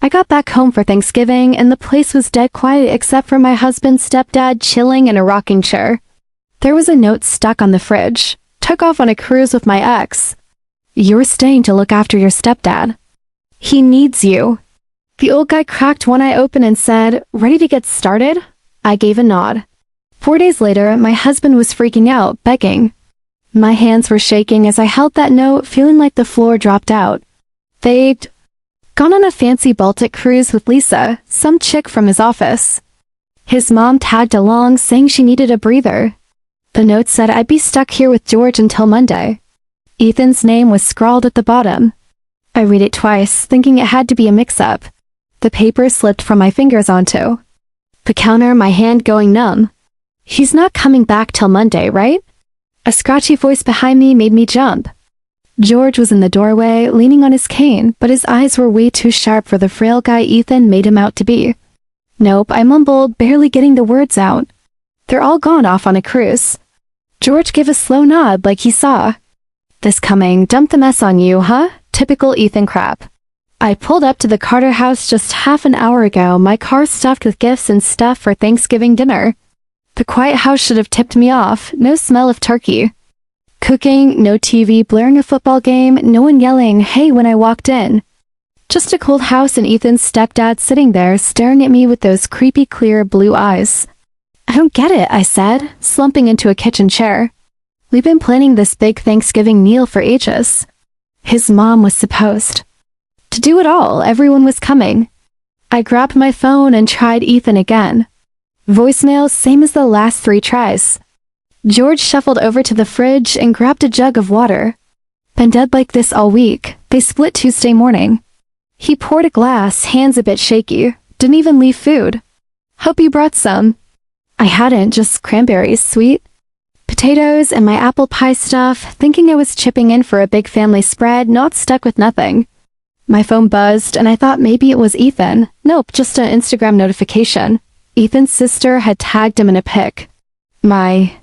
I got back home for Thanksgiving and the place was dead quiet except for my husband's stepdad chilling in a rocking chair. There was a note stuck on the fridge. Took off on a cruise with my ex. You're staying to look after your stepdad. He needs you. The old guy cracked one eye open and said, "Ready to get started?" I gave a nod. 4 days later, my husband was freaking out, begging. My hands were shaking as I held that note, feeling like the floor dropped out. They'd gone on a fancy Baltic cruise with Lisa, some chick from his office. His mom tagged along, saying she needed a breather. The note said I'd be stuck here with George until Monday. Ethan's name was scrawled at the bottom. I read it twice, thinking it had to be a mix-up. The paper slipped from my fingers onto the counter, my hand going numb. He's not coming back till Monday, right? A scratchy voice behind me made me jump. George was in the doorway, leaning on his cane, but his eyes were way too sharp for the frail guy Ethan made him out to be. Nope, I mumbled, barely getting the words out. They're all gone off on a cruise. George gave a slow nod like he saw. This coming, dumped the mess on you, huh? Typical Ethan crap. I pulled up to the Carter house just half an hour ago, my car stuffed with gifts and stuff for Thanksgiving dinner. The quiet house should have tipped me off, no smell of turkey. Cooking, no TV, blaring a football game, no one yelling, "Hey," when I walked in. Just a cold house and Ethan's stepdad sitting there staring at me with those creepy clear blue eyes. I don't get it, I said, slumping into a kitchen chair. We've been planning this big Thanksgiving meal for ages. His mom was supposed to do it all, everyone was coming. I grabbed my phone and tried Ethan again. Voicemail, same as the last 3 tries. George shuffled over to the fridge and grabbed a jug of water. Been dead like this all week. They split Tuesday morning. He poured a glass, hands a bit shaky. Didn't even leave food. Hope you brought some. I hadn't, just cranberries, sweet. Potatoes and my apple pie stuff, thinking I was chipping in for a big family spread, not stuck with nothing. My phone buzzed and I thought maybe it was Ethan. Nope, just an Instagram notification. Ethan's sister had tagged him in a pic. My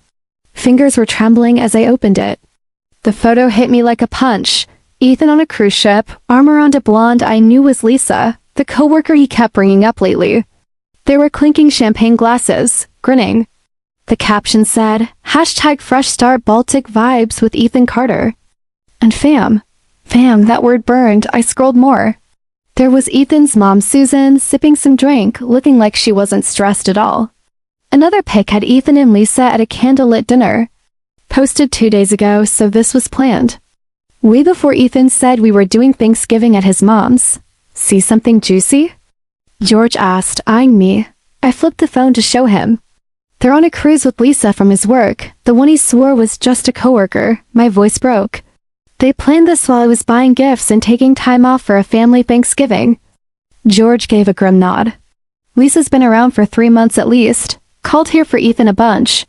fingers were trembling as I opened it. The photo hit me like a punch. Ethan on a cruise ship, arm around a blonde I knew was Lisa, the coworker he kept bringing up lately. They were clinking champagne glasses, grinning. The caption said, #Fresh Start Baltic Vibes with Ethan Carter. And fam, that word burned. I scrolled more. There was Ethan's mom, Susan, sipping some drink, looking like she wasn't stressed at all. Another pic had Ethan and Lisa at a candlelit dinner. Posted 2 days ago, so this was planned. Way before Ethan said we were doing Thanksgiving at his mom's. See something juicy? George asked, eyeing me. I flipped the phone to show him. They're on a cruise with Lisa from his work. The one he swore was just a coworker. My voice broke. They planned this while I was buying gifts and taking time off for a family Thanksgiving. George gave a grim nod. Lisa's been around for 3 months at least. Called here for Ethan a bunch.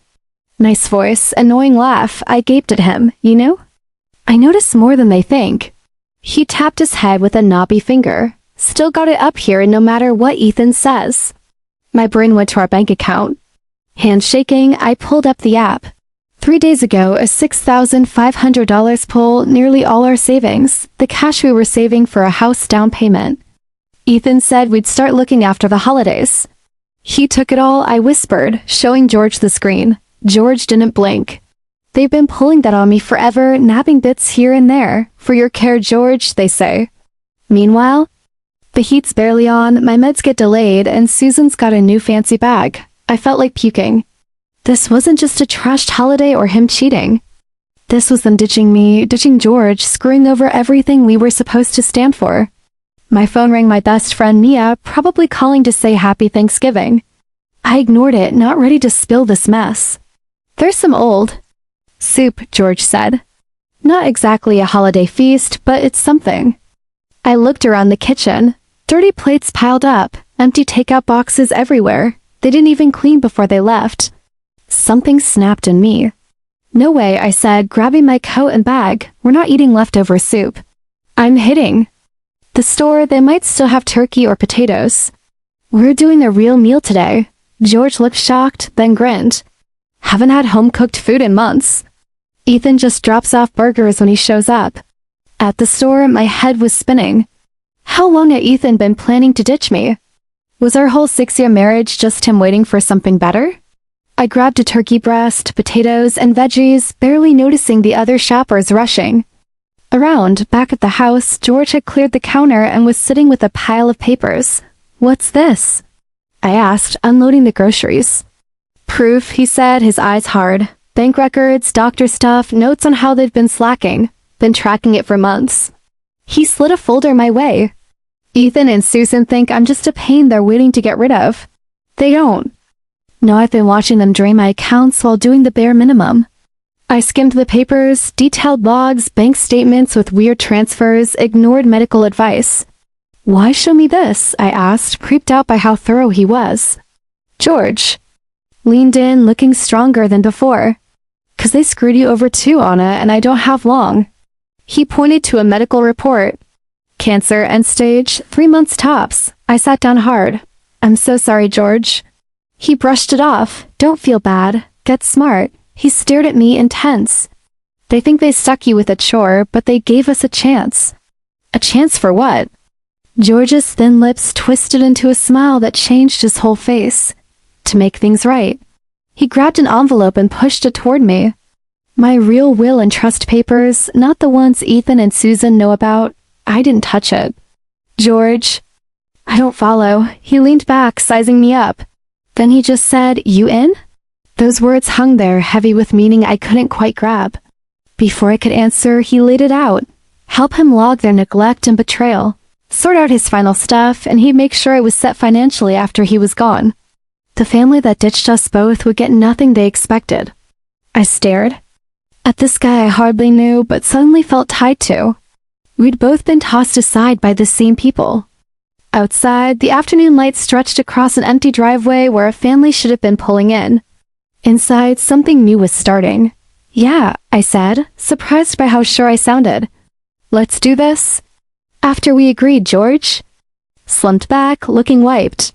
Nice voice, annoying laugh. I gaped at him, you know? I notice more than they think. He tapped his head with a knobby finger. Still got it up here and no matter what Ethan says. My brain went to our bank account. Hands shaking, I pulled up the app. 3 days ago, a $6,500 pull, nearly all our savings, the cash we were saving for a house down payment. Ethan said we'd start looking after the holidays. He took it all, I whispered, showing George the screen. George didn't blink. They've been pulling that on me forever, nabbing bits here and there. For your care, George, they say. Meanwhile, the heat's barely on, my meds get delayed, and Susan's got a new fancy bag. I felt like puking. This wasn't just a trashed holiday or him cheating. This was them ditching me, ditching George, screwing over everything we were supposed to stand for. My phone rang my best friend Mia, probably calling to say Happy Thanksgiving. I ignored it, not ready to spill this mess. There's some old soup, George said. Not exactly a holiday feast, but it's something. I looked around the kitchen. Dirty plates piled up, empty takeout boxes everywhere. They didn't even clean before they left. Something snapped in me. No way, I said, grabbing my coat and bag. We're not eating leftover soup. I'm hitting the store. They might still have turkey or potatoes. We're doing a real meal today. George looked shocked, then grinned. Haven't had home-cooked food in months. Ethan just drops off burgers when he shows up. At the store, my head was spinning. How long had Ethan been planning to ditch me? Was our whole 6-year marriage just him waiting for something better? I grabbed a turkey breast, potatoes, and veggies, barely noticing the other shoppers rushing. Around, back at the house, George had cleared the counter and was sitting with a pile of papers. "What's this?" I asked, unloading the groceries. "Proof," he said, his eyes hard. "Bank records, doctor stuff, notes on how they've been slacking. Been tracking it for months." He slid a folder my way. "Ethan and Susan think I'm just a pain they're waiting to get rid of. They don't. No, I've been watching them drain my accounts while doing the bare minimum." I skimmed the papers, detailed logs, bank statements with weird transfers, ignored medical advice. "Why show me this?" I asked, creeped out by how thorough he was. George leaned in, looking stronger than before. "'Cause they screwed you over too, Anna, and I don't have long." He pointed to a medical report. "Cancer, end stage, 3 months tops." I sat down hard. "I'm so sorry, George." He brushed it off. "Don't feel bad. Get smart." He stared at me intense. "They think they stuck you with a chore, but they gave us a chance." "A chance for what?" George's thin lips twisted into a smile that changed his whole face. "To make things right." He grabbed an envelope and pushed it toward me. My real will and trust papers, not the ones Ethan and Susan know about. I didn't touch it. "George." "I don't follow." He leaned back, sizing me up. Then he just said, "You in?" Those words hung there, heavy with meaning I couldn't quite grab. Before I could answer, he laid it out. Help him log their neglect and betrayal. Sort out his final stuff, and he'd make sure I was set financially after he was gone. The family that ditched us both would get nothing they expected. I stared at this guy I hardly knew, but suddenly felt tied to. We'd both been tossed aside by the same people. Outside, the afternoon light stretched across an empty driveway where a family should have been pulling in. Inside, something new was starting. "Yeah," I said, surprised by how sure I sounded. "Let's do this." "After we agreed, George." Slumped back, looking wiped.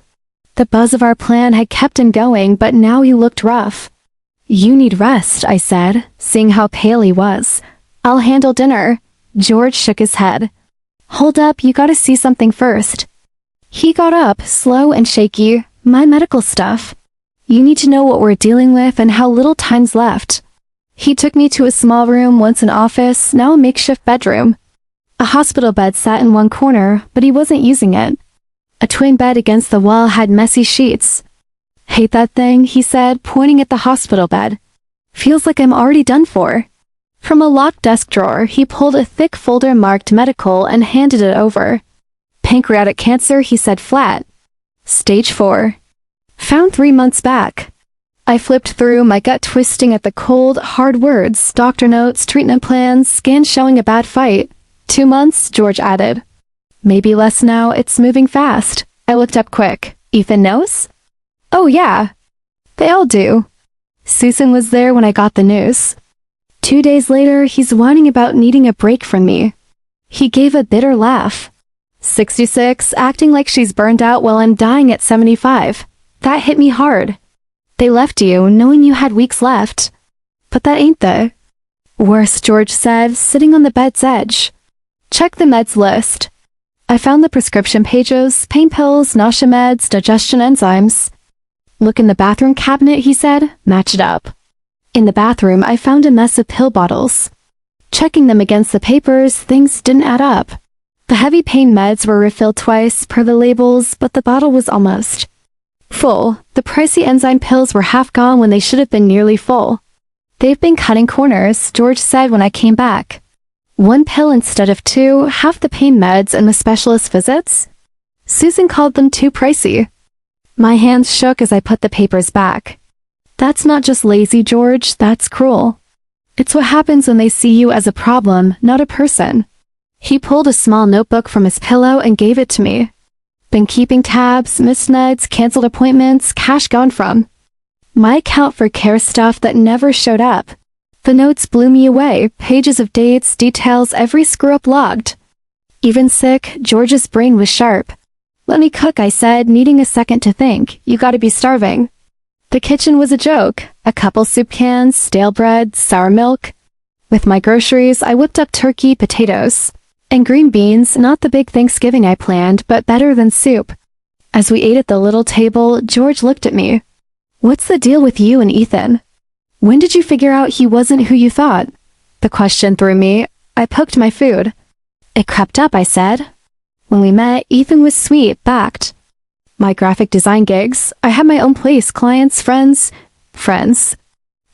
The buzz of our plan had kept him going, but now he looked rough. "You need rest," I said, seeing how pale he was. "I'll handle dinner." George shook his head. "Hold up, you gotta see something first." He got up, slow and shaky. "My medical stuff. You need to know what we're dealing with and how little time's left." He took me to a small room, once an office, now a makeshift bedroom. A hospital bed sat in one corner, but he wasn't using it. A twin bed against the wall had messy sheets. "Hate that thing," he said, pointing at the hospital bed. "Feels like I'm already done for." From a locked desk drawer, he pulled a thick folder marked medical and handed it over. "Pancreatic cancer," he said flat. "Stage 4. Found 3 months back." I flipped through, my gut twisting at the cold, hard words, doctor notes, treatment plans, scans showing a bad fight. 2 months, George added. "Maybe less now, it's moving fast." I looked up quick. "Ethan knows?" "Oh yeah. They all do." Susan was there when I got the news. 2 days later, he's whining about needing a break from me. He gave a bitter laugh. 66, acting like she's burned out while I'm dying at 75. That hit me hard. "They left you, knowing you had weeks left." "But that ain't the worst," George said, sitting on the bed's edge. "Check the meds list." I found the prescription pages, pain pills, nausea meds, digestion enzymes. "Look in the bathroom cabinet," he said. "Match it up." In the bathroom, I found a mess of pill bottles. Checking them against the papers, things didn't add up. The heavy pain meds were refilled twice per the labels, but the bottle was almost full. The pricey enzyme pills were half gone when they should have been nearly full. "They've been cutting corners," George said when I came back. 1 pill instead of 2, half the pain meds and the specialist visits. Susan called them too pricey. My hands shook as I put the papers back. "That's not just lazy, George, that's cruel. It's what happens when they see you as a problem, not a person." He pulled a small notebook from his pillow and gave it to me. "Been keeping tabs, missed meds, canceled appointments, cash gone from." My account for care stuff that never showed up. The notes blew me away, pages of dates, details, every screw-up logged. Even sick, George's brain was sharp. "Let me cook," I said, needing a second to think. "You gotta be starving." The kitchen was a joke. A couple soup cans, stale bread, sour milk. With my groceries, I whipped up turkey, potatoes. And green beans, not the big Thanksgiving I planned, but better than soup. As we ate at the little table, George looked at me. What's the deal with you and Ethan? When did you figure out he wasn't who you thought? The question threw me. I poked my food. It crept up, I said. When we met, Ethan was sweet, backed. My graphic design gigs, I had my own place, clients, friends.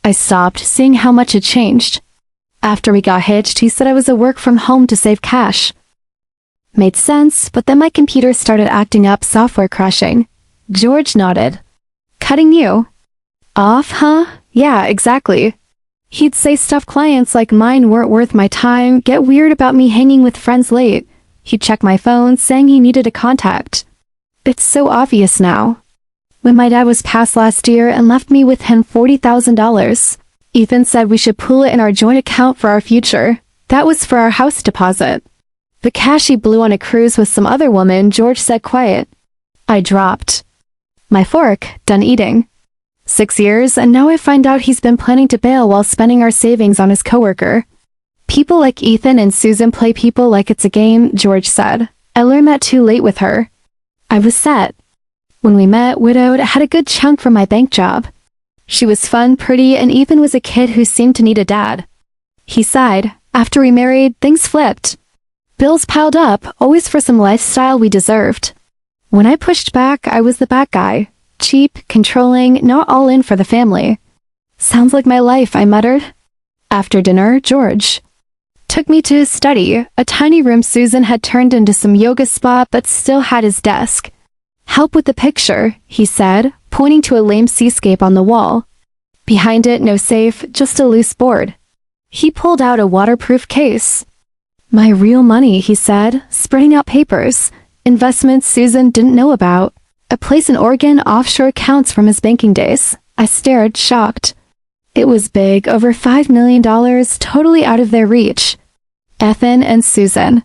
I stopped, seeing how much had changed. After we got hitched, he said I was a work from home to save cash. Made sense, but then my computer started acting up, software crashing. George nodded. Cutting you? Off, huh? Yeah, exactly. He'd say stuff clients like mine weren't worth my time, get weird about me hanging with friends late. He'd check my phone, saying he needed a contact. It's so obvious now. When my dad was passed last year and left me with him $40,000, Ethan said we should pool it in our joint account for our future. That was for our house deposit. The cash he blew on a cruise with some other woman, George said quiet. I dropped my fork, done eating. 6 years, and now I find out he's been planning to bail while spending our savings on his coworker. People like Ethan and Susan play people like it's a game, George said. I learned that too late with her. I was set. When we met, widowed, had a good chunk from my bank job. She was fun, pretty, and Ethan was a kid who seemed to need a dad. He sighed. After we married, things flipped. Bills piled up, always for some lifestyle we deserved. When I pushed back, I was the bad guy. Cheap, controlling, not all in for the family. Sounds like my life, I muttered. After dinner, George took me to his study, a tiny room Susan had turned into some yoga spot but still had his desk. Help with the picture, he said, pointing to a lame seascape on the wall. Behind it, no safe, just a loose board. He pulled out a waterproof case. My real money, he said, spreading out papers. Investments Susan didn't know about. A place in Oregon, offshore accounts from his banking days. I stared, shocked. It was big, over $5 million, totally out of their reach. Ethan and Susan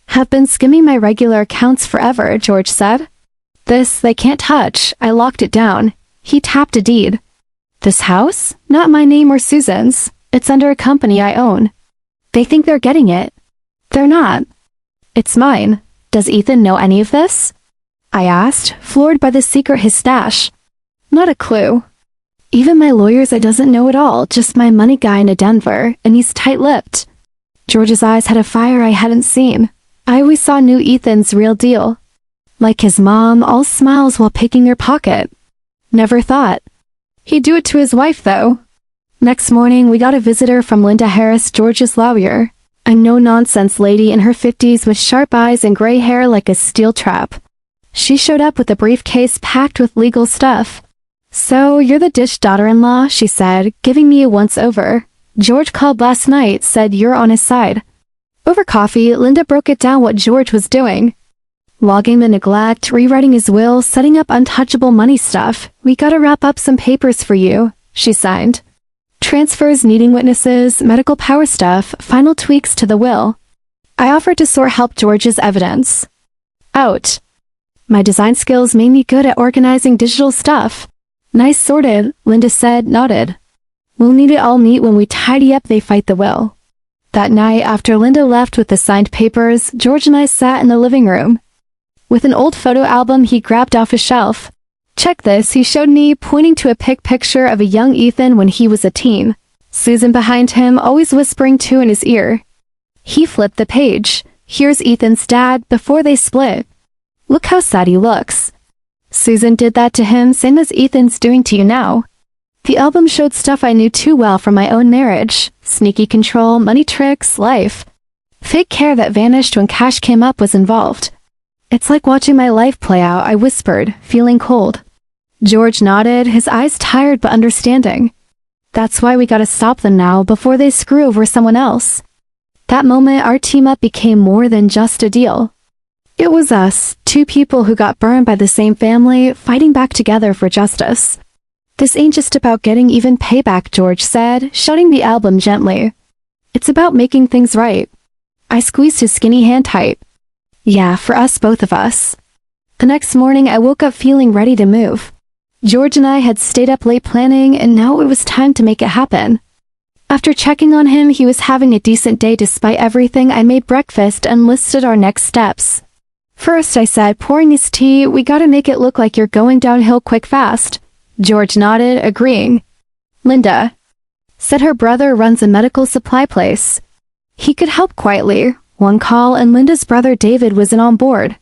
have been skimming my regular accounts forever, George said. This they can't touch. I locked it down. He tapped a deed. This house? Not my name or Susan's. It's under a company I own. They think they're getting it. They're not. It's mine. Does Ethan know any of this? I asked, floored by the secret his stash. Not a clue. Even my lawyer said doesn't know it all, just my money guy in Denver, and he's tight-lipped. George's eyes had a fire I hadn't seen. I always knew Ethan's real deal. Like his mom, all smiles while picking your pocket. Never thought. He'd do it to his wife, though. Next morning, we got a visitor from Linda Harris, George's lawyer. A no-nonsense lady in her 50s with sharp eyes and gray hair like a steel trap. She showed up with a briefcase packed with legal stuff. So, you're the Dish daughter-in-law, she said, giving me a once-over. George called last night, said you're on his side. Over coffee, Linda broke it down what George was doing. Logging the neglect, rewriting his will, setting up untouchable money stuff. We gotta wrap up some papers for you, she signed. Transfers needing witnesses, medical power stuff, final tweaks to the will. I offered to sort help George's evidence. Out. My design skills made me good at organizing digital stuff. Nice sorted, Linda said, nodded. We'll need it all neat when we tidy up they fight the will. That night, after Linda left with the signed papers, George and I sat in the living room. With an old photo album he grabbed off a shelf. Check this, he showed me, pointing to a picture of a young Ethan when he was a teen. Susan behind him, always whispering too in his ear. He flipped the page. Here's Ethan's dad, before they split. Look how sad he looks. Susan did that to him, same as Ethan's doing to you now. The album showed stuff I knew too well from my own marriage. Sneaky control, money tricks, life. Fake care that vanished when cash came up was involved. It's like watching my life play out, I whispered, feeling cold. George nodded, his eyes tired but understanding. That's why we gotta stop them now, before they screw over someone else. That moment, our team-up became more than just a deal. It was us, two people who got burned by the same family, fighting back together for justice. This ain't just about getting even payback, George said, shutting the album gently. It's about making things right. I squeezed his skinny hand tight. Yeah, for us, both of us. The next morning, I woke up feeling ready to move. George and I had stayed up late planning, and now it was time to make it happen. After checking on him, he was having a decent day despite everything. I made breakfast and listed our next steps. First, I said, pouring his tea, we gotta make it look like you're going downhill quick fast. George nodded, agreeing. Linda said her brother runs a medical supply place. He could help quietly. One call and Linda's brother David wasn't on board.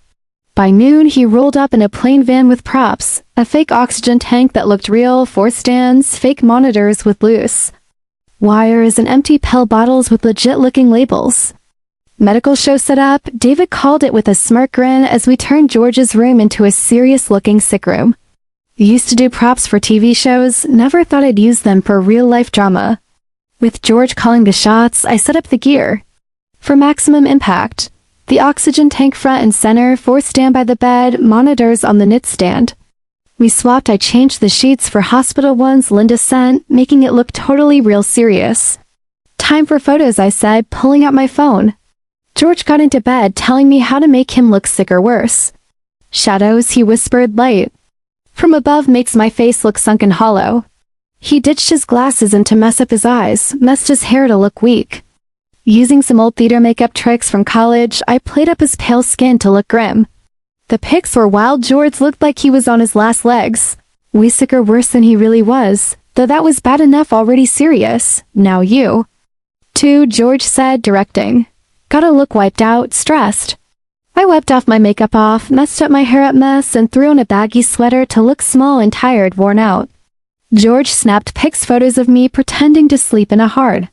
By noon, he rolled up in a plain van with props, a fake oxygen tank that looked real, 4 stands, fake monitors with loose wires, and empty pill bottles with legit-looking labels. Medical show set up. David called it with a smirk grin as we turned George's room into a serious-looking sick room. Used to do props for TV shows, never thought I'd use them for real-life drama. With George calling the shots, I set up the gear. For maximum impact, the oxygen tank front and center, 4 stand by the bed, monitors on the nightstand. We swapped. I changed the sheets for hospital ones Linda sent, making it look totally real serious. Time for photos, I said, pulling out my phone. George got into bed, telling me how to make him look sick or worse. Shadows, he whispered, light from above makes my face look sunken hollow. He ditched his glasses and to mess up his eyes, messed his hair to look weak. Using some old theater makeup tricks from college, I played up his pale skin to look grim. The pics were wild. George looked like he was on his last legs. Way sick or worse than he really was, though that was bad enough already. Serious. Now you. Too, George said, directing. Gotta look wiped out, stressed. I wiped off my makeup off, messed up my hair up mess, and threw on a baggy sweater to look small and tired, worn out. George snapped pics photos of me pretending to sleep in a hard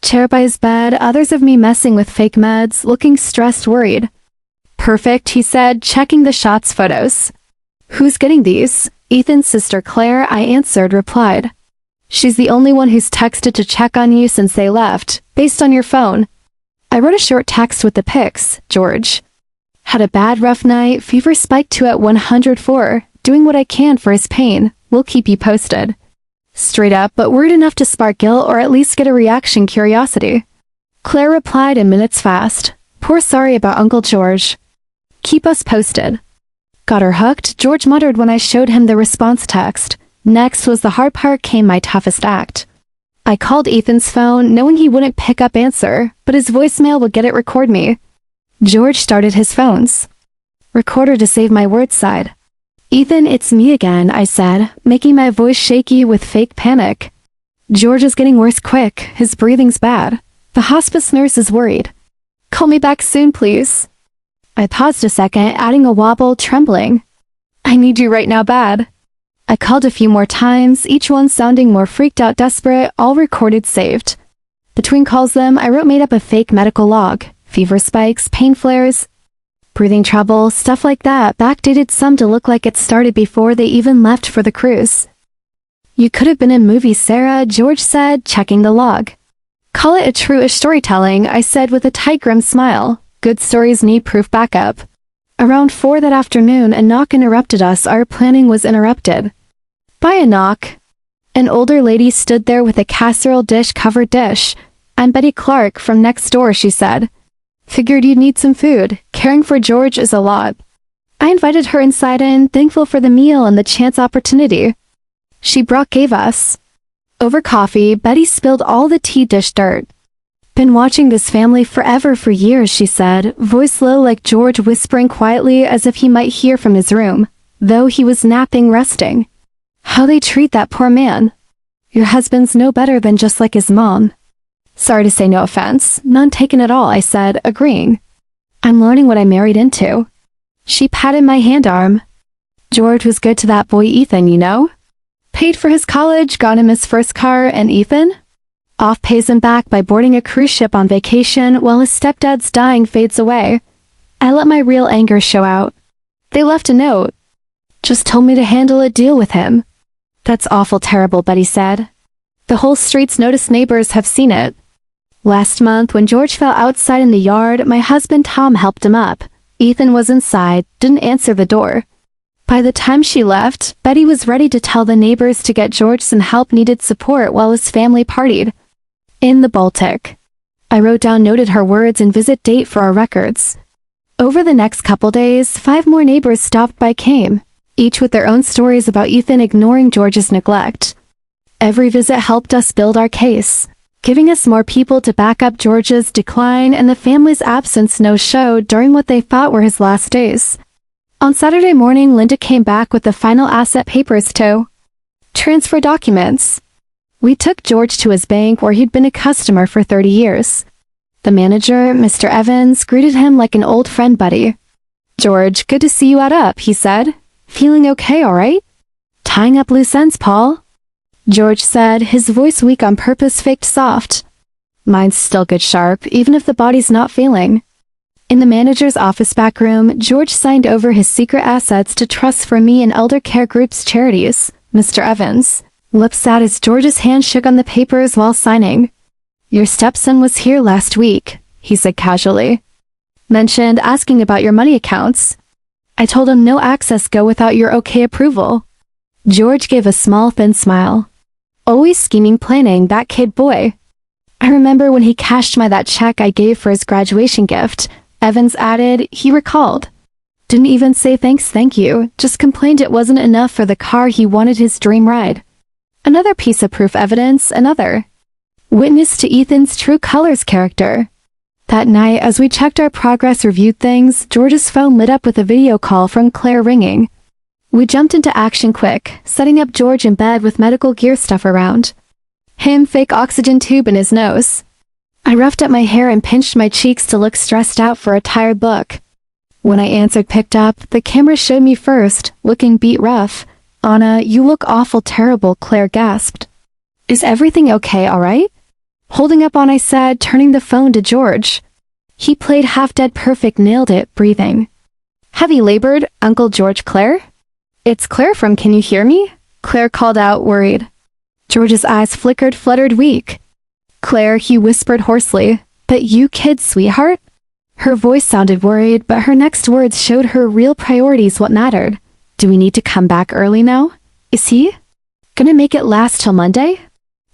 chair by his bed, others of me messing with fake meds, looking stressed, worried. Perfect, he said, checking the shots photos. Who's getting these? Ethan's sister Claire, I answered, replied. She's the only one who's texted to check on you since they left, based on your phone. I wrote a short text with the pics. George had a bad, rough night, fever spiked to at 104, doing what I can for his pain. We'll keep you posted. Straight up, but worried enough to spark guilt or at least get a reaction, curiosity. Claire replied in minutes fast. Poor sorry about Uncle George. Keep us posted. Got her hooked, George muttered when I showed him the response text. Next was the hard part, came my toughest act. I called Ethan's phone, knowing he wouldn't pick up answer, but his voicemail would get it record me. George started his phone's recorder to save my words side. Ethan, it's me again, I said, making my voice shaky with fake panic. George is getting worse quick, his breathing's bad. The hospice nurse is worried. Call me back soon, please. I paused a second, adding a wobble, trembling. I need you right now bad. I called a few more times, each one sounding more freaked out, desperate, all recorded, saved. Between calls them, I made up a fake medical log. Fever spikes, pain flares, breathing trouble, stuff like that, backdated some to look like it started before they even left for the cruise. You could have been in movies, Sarah, George said, checking the log. Call it a true-ish storytelling, I said with a tight, grim smile. Good stories need proof backup. Around 4 that afternoon, a knock interrupted us. Our planning was interrupted by a knock. An older lady stood there with a casserole dish-covered dish. I'm Betty Clark from next door, she said. Figured you'd need some food. Caring for George is a lot. I invited her inside in, thankful for the meal and the chance opportunity she gave us. Over coffee, Betty spilled all the tea dish dirt. Been watching this family forever, for years, she said, voice low like George, whispering quietly as if he might hear from his room, though he was napping, resting. How they treat that poor man. Your husband's no better than just like his mom. Sorry to say, no offense, none taken at all, I said, agreeing. I'm learning what I married into. She patted my hand arm. George was good to that boy Ethan, you know? Paid for his college, got him his first car, and Ethan? Off pays him back by boarding a cruise ship on vacation while his stepdad's dying fades away. I let my real anger show out. They left a note. Just told me to handle a deal with him. That's awful terrible, Betty said. The whole street's noticed, neighbors have seen it. Last month, when George fell outside in the yard, my husband Tom helped him up. Ethan was inside, didn't answer the door. By the time she left, Betty was ready to tell the neighbors to get George some help, needed support while his family partied in the Baltic. I wrote down, noted her words, and visit date for our records. Over the next couple days, 5 more neighbors stopped by, came, each with their own stories about Ethan ignoring George's neglect. Every visit helped us build our case. giving us more people to back up George's decline and the family's absence no-show during what they thought were his last days. On Saturday morning, Linda came back with the final asset papers to transfer documents. We took George to his bank where he'd been a customer for 30 years. The manager, Mr. Evans, greeted him like an old friend buddy. "George, good to see you out up," he said. "Feeling okay, all right?" "Tying up loose ends, Paul," George said, his voice weak on purpose, faked soft. "Mine's still good sharp, even if the body's not feeling." In the manager's office back room, George signed over his secret assets to trusts for me and elder care group's charities. Mr. Evans, lips sad as George's hand shook on the papers while signing. "Your stepson was here last week," he said casually. "Mentioned asking about your money accounts. I told him no access go without your okay approval." George gave a small thin smile. "Always scheming, planning, that kid boy. I remember when he cashed that check I gave for his graduation gift," Evans added. He recalled. "Didn't even say thank you, just complained it wasn't enough for the car he wanted his dream ride." Another piece of proof evidence, another witness to Ethan's true colors character. That night, as we checked our progress, reviewed things, George's phone lit up with a video call from Claire ringing. We jumped into action quick, setting up George in bed with medical gear stuff around. Him, fake oxygen tube in his nose. I roughed up my hair and pinched my cheeks to look stressed out for a tired look. When I answered, picked up, the camera showed me first, looking beat rough. "Anna, you look awful terrible," Claire gasped. "Is everything okay, all right?" Holding up on, I said, turning the phone to George. He played half-dead perfect, nailed it, breathing. "Heavy labored, Uncle George." "Claire?" "It's Claire from Can You Hear Me?" Claire called out, worried. George's eyes flickered, fluttered, weak. "Claire," he whispered hoarsely. "But you kid, sweetheart?" Her voice sounded worried, but her next words showed her real priorities, what mattered. "Do we need to come back early now? Is he gonna make it last till Monday?"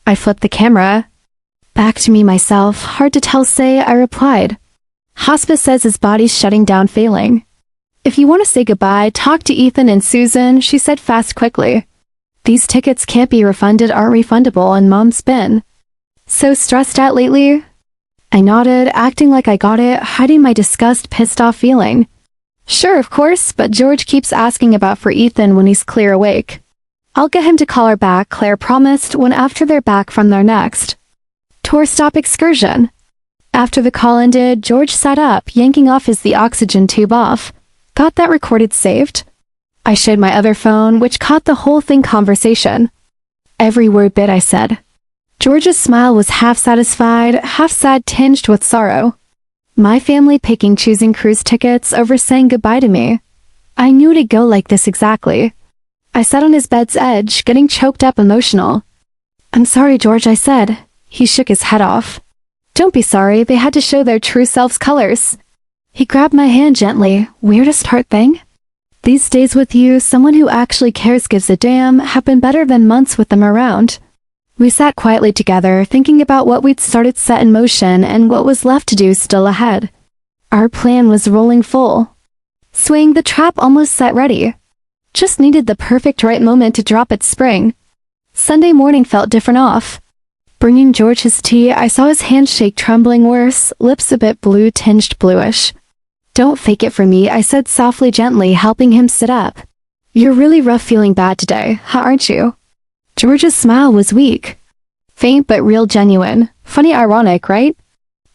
I flipped the camera back to me myself. "Hard to tell, say," I replied. "Hospice says his body's shutting down, failing. If you want to say goodbye, talk to Ethan and Susan," she said fast, quickly. "These tickets can't be refunded, aren't refundable, and Mom's been so stressed out lately." I nodded, acting like I got it, hiding my disgust, pissed off feeling. "Sure, of course, but George keeps asking about for Ethan when he's clear awake." "I'll get him to call her back," Claire promised, when after they're back from their next tour stop excursion. After the call ended, George sat up, yanking the oxygen tube off. "Got that recorded saved?" I showed my other phone, which caught the whole thing conversation. "Every word bit," I said. George's smile was half satisfied, half sad, tinged with sorrow. My family choosing cruise tickets over saying goodbye to me. I knew it'd go like this exactly. I sat on his bed's edge, getting choked up, emotional. "I'm sorry, George," I said. He shook his head off. "Don't be sorry, they had to show their true selves' colors." He grabbed my hand gently. "Weirdest heart thing? These days with you, someone who actually cares, gives a damn, have been better than months with them around." We sat quietly together, thinking about what we'd started, set in motion, and what was left to do still ahead. Our plan was rolling full swing, the trap almost set ready. Just needed the perfect right moment to drop its spring. Sunday morning felt different off. Bringing George his tea, I saw his hand shake, trembling worse, lips a bit blue, tinged bluish. "Don't fake it for me," I said softly, gently, helping him sit up. "You're really rough, feeling bad today, huh, aren't you?" George's smile was weak. Faint but real, genuine. Funny, ironic, right?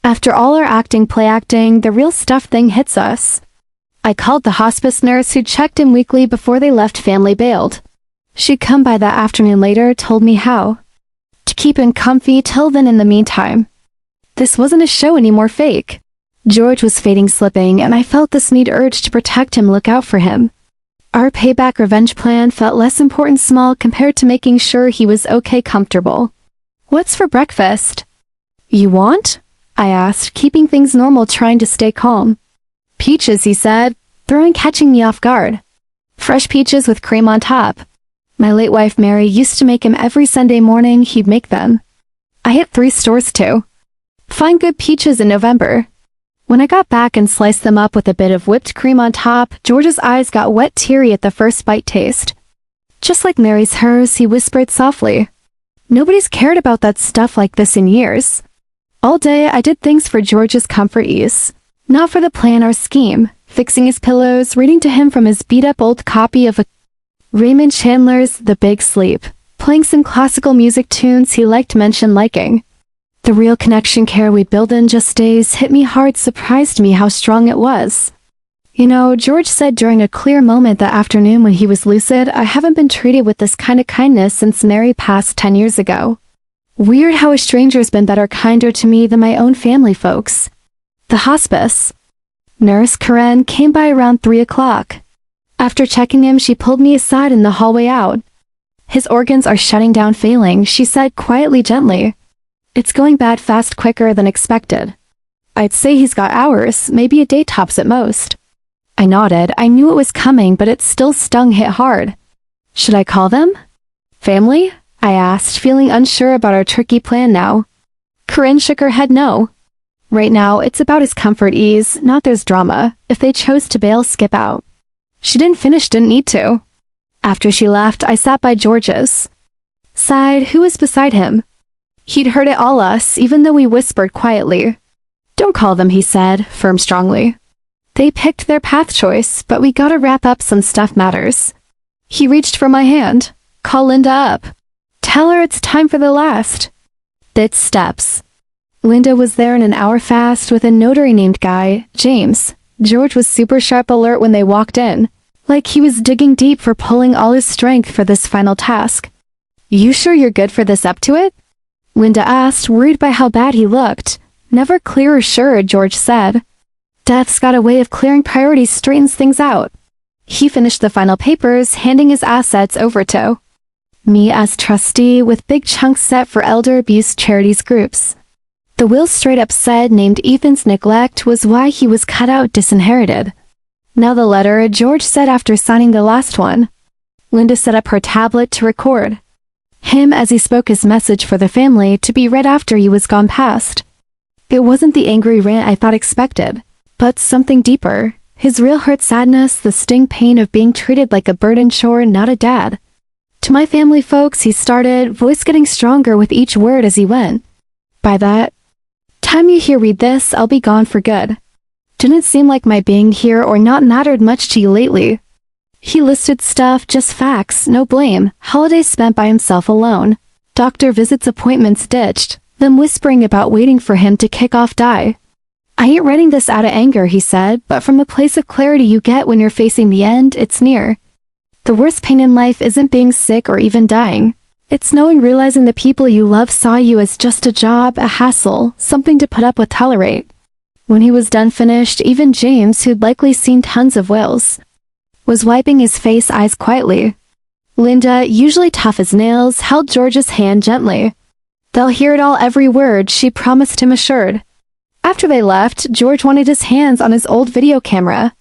After all our acting, play acting, the real stuff thing hits us. I called the hospice nurse who checked in weekly before they left. Family bailed. She'd come by that afternoon later, told me how to keep him comfy till then. In the meantime, this wasn't a show anymore, fake. George was fading, slipping, and I felt this need, urge to protect him, look out for him. Our payback revenge plan felt less important, small, compared to making sure he was okay, comfortable. "What's for breakfast?" "You want?" I asked, keeping things normal, trying to stay calm. "Peaches," he said, catching me off guard. "Fresh peaches with cream on top. My late wife Mary used to make him every Sunday morning. He'd make them. I hit 3 stores to find good peaches in November." When I got back and sliced them up with a bit of whipped cream on top, George's eyes got wet, teary at the first bite taste. "Just like Mary's, hers," he whispered softly. Nobody's cared about that stuff like this in years. All day I did things for George's comfort ease, not for the plan or scheme, fixing his pillows, reading to him from his beat-up old copy of Raymond Chandler's The Big Sleep, playing some classical music tunes he liked mention liking. The real connection care we build in just days hit me hard, surprised me how strong it was. You know, George said during a clear moment that afternoon when he was lucid, I haven't been treated with this kind of kindness since Mary passed 10 years ago. Weird how a stranger's been better, kinder to me than my own family folks. The hospice. Nurse Karen came by around 3 o'clock. After checking him, she pulled me aside in the hallway out. His organs are shutting down, failing, she said quietly, gently. It's going bad fast, quicker than expected. I'd say he's got hours, maybe a day tops at most. I nodded. I knew it was coming, but it still stung, hit hard. Should I call them? Family? I asked, feeling unsure about our tricky plan now. Corinne shook her head no. Right now, it's about his comfort ease, not there's drama. If they chose to bail, skip out. She didn't finish, didn't need to. After she left, I sat by George's side. Who was beside him? He'd heard it all us, even though we whispered quietly. Don't call them, he said, firm strongly. They picked their path choice, but we gotta wrap up, some stuff matters. He reached for my hand. Call Linda up. Tell her it's time for the last steps. Linda was there in an hour fast with a notary named Guy, James. George was super sharp alert when they walked in, like he was digging deep for pulling all his strength for this final task. You sure you're good for this, up to it? Linda asked, worried by how bad he looked. Never clear or sure, George said. Death's got a way of clearing priorities, straightens things out. He finished the final papers, handing his assets over to me as trustee, with big chunks set for elder abuse charities groups. The will straight up said named Ethan's neglect was why he was cut out, disinherited. Now the letter, George said after signing the last one. Linda set up her tablet to record him as he spoke his message for the family, to be read after he was gone past. It wasn't the angry rant I thought expected, but something deeper. His real hurt, sadness, the sting pain of being treated like a burden chore, not a dad. To my family folks, he started, voice getting stronger with each word as he went. By that time you hear read this, I'll be gone for good. Didn't seem like my being here or not mattered much to you lately. He listed stuff, just facts, no blame. Holidays spent by himself alone. Doctor visits, appointments ditched. Them whispering about waiting for him to kick off die. I ain't writing this out of anger, he said, but from a place of clarity you get when you're facing the end, it's near. The worst pain in life isn't being sick or even dying. It's knowing, realizing the people you love saw you as just a job, a hassle, something to put up with, tolerate. When he was done, finished, even James, who'd likely seen tons of wills, was wiping his face, eyes quietly. Linda, usually tough as nails, held George's hand gently. They'll hear it all, every word, she promised him, assured. After they left, George wanted his hands on his old video camera.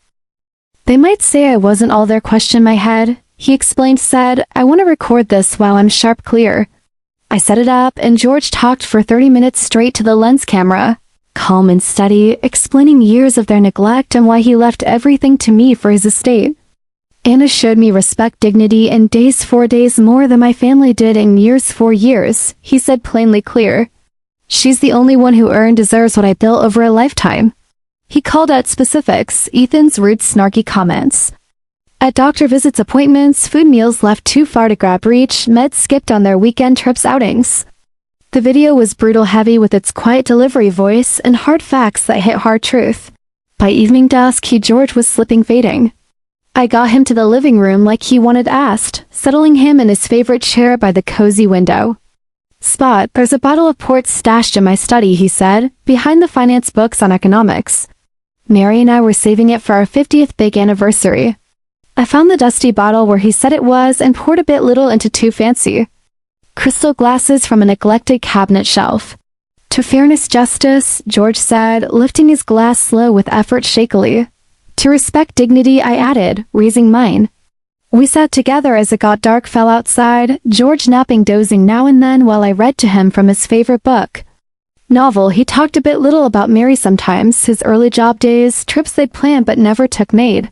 They might say I wasn't all there, questioned my head. He explained, said, I want to record this while I'm sharp clear. I set it up, and George talked for 30 minutes straight to the lens camera, calm and steady, explaining years of their neglect and why he left everything to me for his estate. Anna showed me respect, dignity, in days, 4 days more than my family did in years, 4 years, he said, plainly clear. She's the only one who earned, deserves what I built over a lifetime. He called out specifics, Ethan's rude, snarky comments. At doctor visits, appointments, food meals left too far to grab reach, meds skipped on their weekend trips, outings. The video was brutal, heavy with its quiet delivery voice and hard facts that hit hard truth. By evening dusk, George was slipping, fading. I got him to the living room like he wanted, asked, settling him in his favorite chair by the cozy window. Spot, there's a bottle of port stashed in my study, he said, behind the finance books on economics. Mary and I were saving it for our 50th big anniversary. I found the dusty bottle where he said it was and poured a bit little into 2 fancy crystal glasses from a neglected cabinet shelf. To fairness, justice, George said, lifting his glass slow with effort, shakily. To respect dignity, I added, raising mine. We sat together as it got dark, fell outside, George napping, dozing now and then while I read to him from his favorite book. Novel. He talked a bit little about Mary sometimes, his early job days, trips they'd planned but never took made.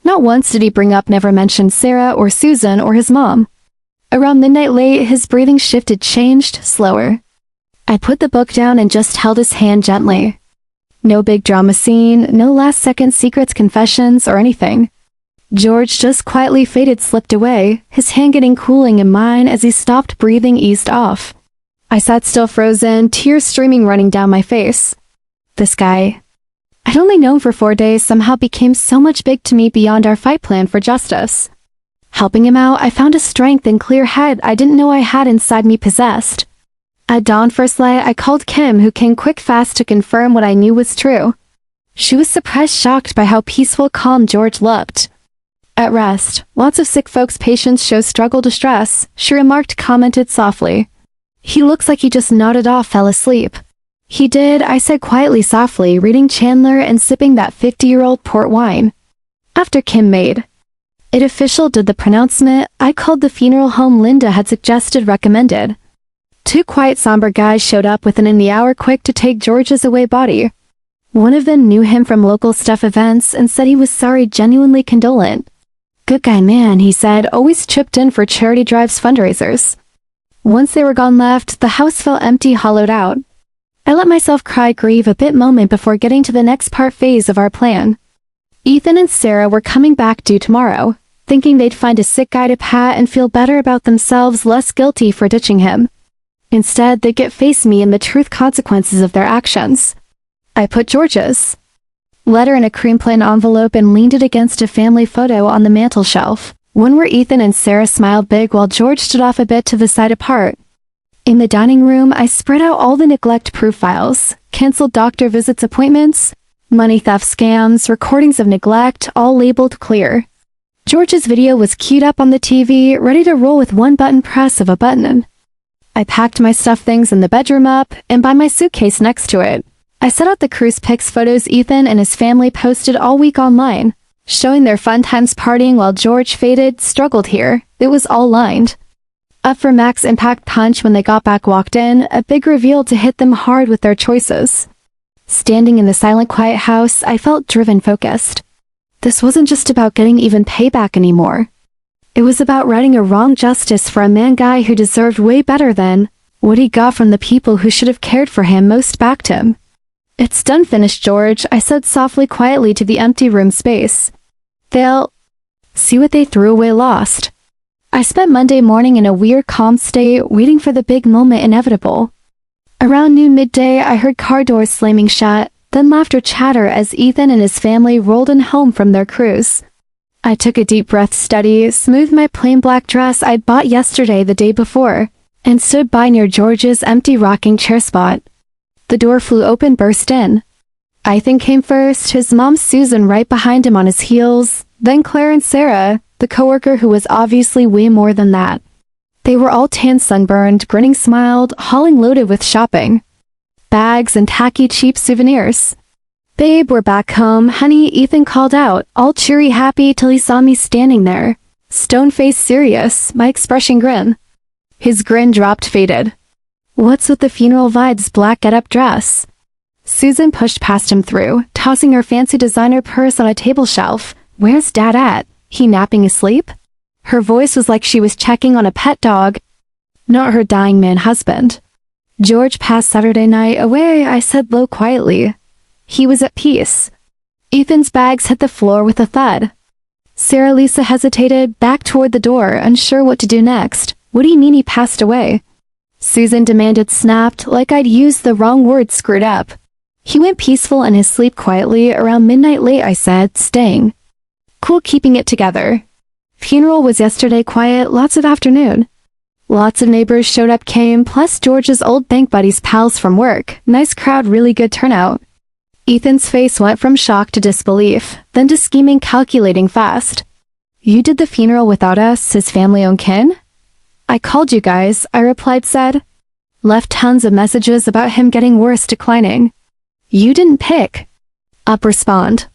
Not once did he bring up, never mention Sarah or Susan or his mom. Around midnight late, his breathing changed, slower. I put the book down and just held his hand gently. No big drama scene, no last-second secrets, confessions, or anything. George just quietly slipped away, his hand getting cooling in mine as he stopped breathing, eased off. I sat still frozen, tears streaming running down my face. This guy I'd only known for 4 days somehow became so much big to me beyond our fight plan for justice. Helping him out, I found a strength and clear head I didn't know I had inside me possessed. At dawn first light, I called Kim, who came quick fast to confirm what I knew was true. She was surprised, shocked by how peaceful, calm George looked. At rest, lots of sick folks' patients show struggle to stress, she remarked, commented softly. He looks like he just nodded off, fell asleep. He did, I said quietly, softly, reading Chandler and sipping that 50-year-old port wine. After Kim made it official did the pronouncement, I called the funeral home Linda had recommended. 2 quiet, somber guys showed up within the hour, quick to take George's away body. One of them knew him from local stuff events and said he was sorry, genuinely condolent. Good guy, man, he said, always chipped in for charity drives, fundraisers. Once they were gone left, the house felt empty, hollowed out. I let myself cry, grieve a bit moment before getting to the next phase of our plan. Ethan and Sarah were coming back due tomorrow, thinking they'd find a sick guy to pat and feel better about themselves, less guilty for ditching him. Instead, they'd face me and the truth consequences of their actions. I put George's letter in a cream plain envelope and leaned it against a family photo on the mantel shelf, one where Ethan and Sarah smiled big while George stood off a bit to the side apart. In the dining room, I spread out all the neglect proof files, canceled doctor visits, appointments, money theft scams, recordings of neglect, all labeled clear. George's video was queued up on the TV, ready to roll with one button press of a button. I packed my stuff things in the bedroom up, and by my suitcase next to it. I set out the cruise pics, photos Ethan and his family posted all week online, showing their fun times partying while George struggled here. It was all lined up for max impact punch when they got back, walked in, a big reveal to hit them hard with their choices. Standing in the silent, quiet house, I felt driven, focused. This wasn't just about getting even payback anymore. It was about righting a wrong, justice for a guy who deserved way better than what he got from the people who should have cared for him, most backed him. It's done, finished George, I said softly, quietly to the empty room space. They'll see what they threw away, lost. I spent Monday morning in a weird, calm state, waiting for the big moment inevitable. Around noon, midday, I heard car doors slamming shut, then laughter, chatter as Ethan and his family rolled in home from their cruise. I took a deep breath, steady, smoothed my plain black dress I'd bought yesterday the day before, and stood by near George's empty rocking chair spot. The door flew open, burst in. Ethan came first, his mom Susan right behind him on his heels, then Claire and Sarah, the coworker who was obviously way more than that. They were all tan, sunburned, grinning, smiled, hauling loaded with shopping bags and tacky, cheap souvenirs. Babe, we're back home, honey, Ethan called out, all cheery, happy till he saw me standing there. Stone-faced, serious, my expression grin. His grin dropped, faded. What's with the funeral vibes, black get-up dress? Susan pushed past him through, tossing her fancy designer purse on a table shelf. Where's Dad at? He napping, asleep? Her voice was like she was checking on a pet dog, not her dying man husband. George passed Saturday night away, I said low, quietly. He was at peace. Ethan's bags hit the floor with a thud. Sarah Lisa hesitated, back toward the door, unsure what to do next. What do you mean he passed away? Susan demanded, snapped, like I'd used the wrong word, screwed up. He went peaceful in his sleep quietly, around midnight late, I said, staying cool, keeping it together. Funeral was yesterday, quiet, lots of afternoon. Lots of neighbors showed up, came, plus George's old bank buddies, pals from work. Nice crowd, really good turnout. Ethan's face went from shock to disbelief, then to scheming, calculating fast. You did the funeral without us, his family-owned kin? I called you guys, I replied, said. Left tons of messages about him getting worse, declining. You didn't pick up, respond.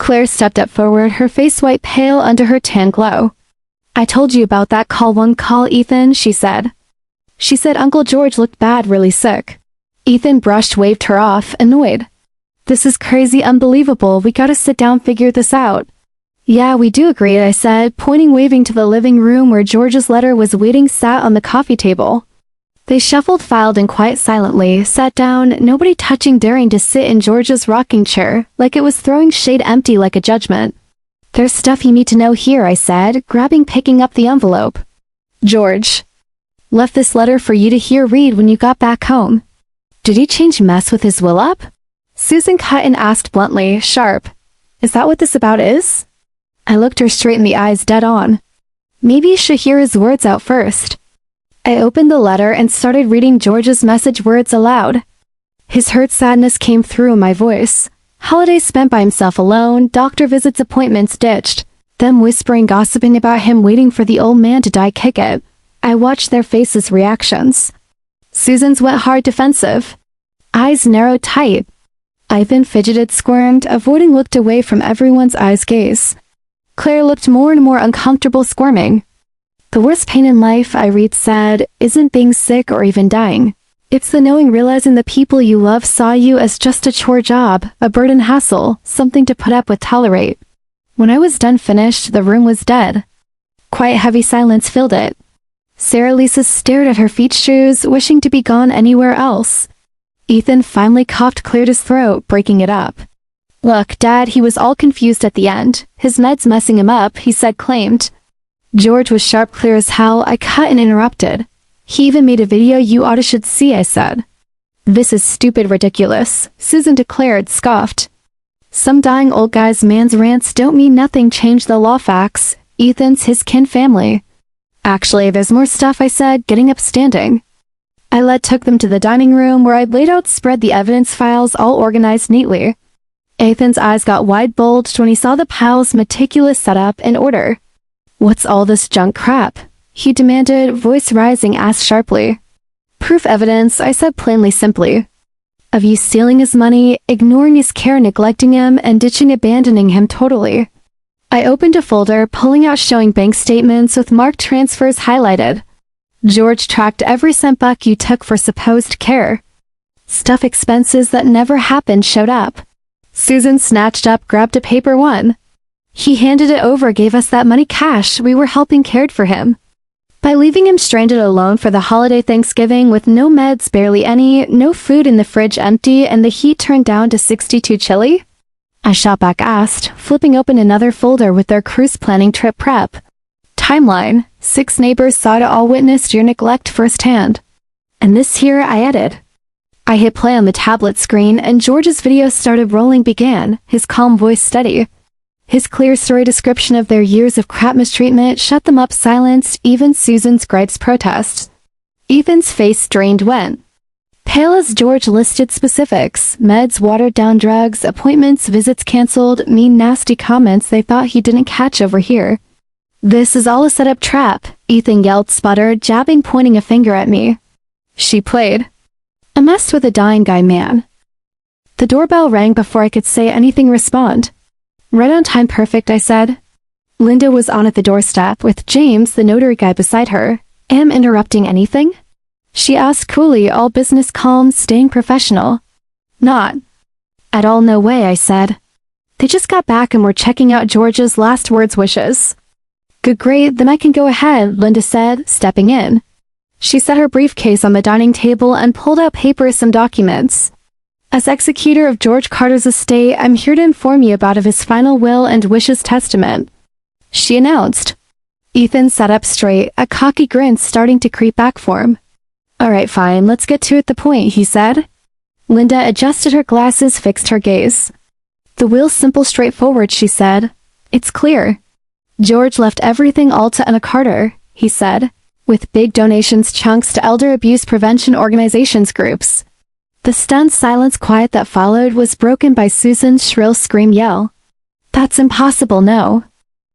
Claire stepped up forward, her face white pale under her tan glow. I told you about that call, one call, Ethan, she said. She said Uncle George looked bad, really sick. Ethan brushed, waved her off, annoyed. This is crazy, unbelievable, we gotta sit down, figure this out. Yeah, we do agree, I said, waving to the living room where George's letter was waiting sat on the coffee table. They shuffled, filed, and quite silently sat down, nobody touching, daring to sit in George's rocking chair, like it was throwing shade, empty like a judgment. There's stuff you need to know here, I said, picking up the envelope. George left this letter for you to read when you got back home. Did he mess with his will up? Susan cut and asked bluntly, sharp. Is that what this about is? I looked her straight in the eyes, dead on. Maybe you should hear his words out first. I opened the letter and started reading George's message words aloud. His hurt sadness came through in my voice. Holidays spent by himself alone, doctor visits, appointments ditched, them whispering, gossiping about him, waiting for the old man to die, kick it. I watched their faces' reactions. Susan's went hard, defensive. Eyes narrowed tight. Ivan fidgeted, squirmed, avoiding, looked away from everyone's eyes gaze. Claire looked more and more uncomfortable, squirming. The worst pain in life, I said, isn't being sick or even dying. It's the knowing, realizing the people you love saw you as just a chore job, a burden, hassle, something to put up with, tolerate. When I was done, finished, the room was dead. Quiet, heavy silence filled it. Sarah Lisa stared at her feet, shoes, wishing to be gone anywhere else. Ethan finally coughed, cleared his throat, breaking it up. Look, Dad, he was all confused at the end. His meds messing him up, he said, claimed. George was sharp, clear as hell. I cut and interrupted. He even made a video you oughta should see, I said. This is stupid, ridiculous, Susan declared, scoffed. Some dying old guy's man's rants don't mean nothing, change the law, facts. Ethan's his kin family. Actually, there's more stuff, I said, getting up, standing. I took them to the dining room where I'd laid out, spread the evidence files, all organized neatly. Ethan's eyes got wide, bulged when he saw the piles, meticulous, set up in order. What's all this junk crap? He demanded, voice rising, asked sharply. Proof, evidence, I said plainly, simply. Of you stealing his money, ignoring his care, neglecting him, and ditching, abandoning him totally. I opened a folder, pulling out, showing bank statements with marked transfers highlighted. George tracked every cent buck you took for supposed care. Stuff, expenses that never happened showed up. Susan snatched up, grabbed a paper one. He handed it over, gave us that money cash, we were helping, cared for him. By leaving him stranded alone for the holiday Thanksgiving with no meds, barely any, no food in the fridge, empty, and the heat turned down to 62 chilly? I shot back, asked, flipping open another folder with their cruise planning trip prep. Timeline, 6 neighbors saw it all, witnessed your neglect firsthand. And this here, I added. I hit play on the tablet screen and George's video started rolling, began, his calm voice steady. His clear story description of their years of crap mistreatment shut them up, silenced even Susan's gripes, protests. Ethan's face drained, went pale as George listed specifics, meds, watered down drugs, appointments, visits canceled, mean, nasty comments they thought he didn't catch over here. This is all a set-up trap, Ethan yelled, sputtered, jabbing, pointing a finger at me. She played. I messed with a dying guy, man. The doorbell rang before I could say anything, respond. Right on time, perfect, I said. Linda was on at the doorstep with James, the notary guy, beside her. Am interrupting anything? She asked coolly, all business, calm, staying professional. Not at all, no way, I said. They just got back and were checking out George's last words, wishes. Good, great, then I can go ahead, Linda said, stepping in. She set her briefcase on the dining table and pulled out papers, some documents. As executor of George Carter's estate, I'm here to inform you about his final will and wishes testament, she announced. Ethan sat up straight, a cocky grin starting to creep back for him. All right, fine, let's get to the point, he said. Linda adjusted her glasses, fixed her gaze. The will's simple, straightforward, she said. It's clear. George left everything all to Anna Carter, he said, with big donations, chunks to elder abuse prevention organizations, groups. The stunned silence, quiet, that followed was broken by Susan's shrill scream, yell. That's impossible, no.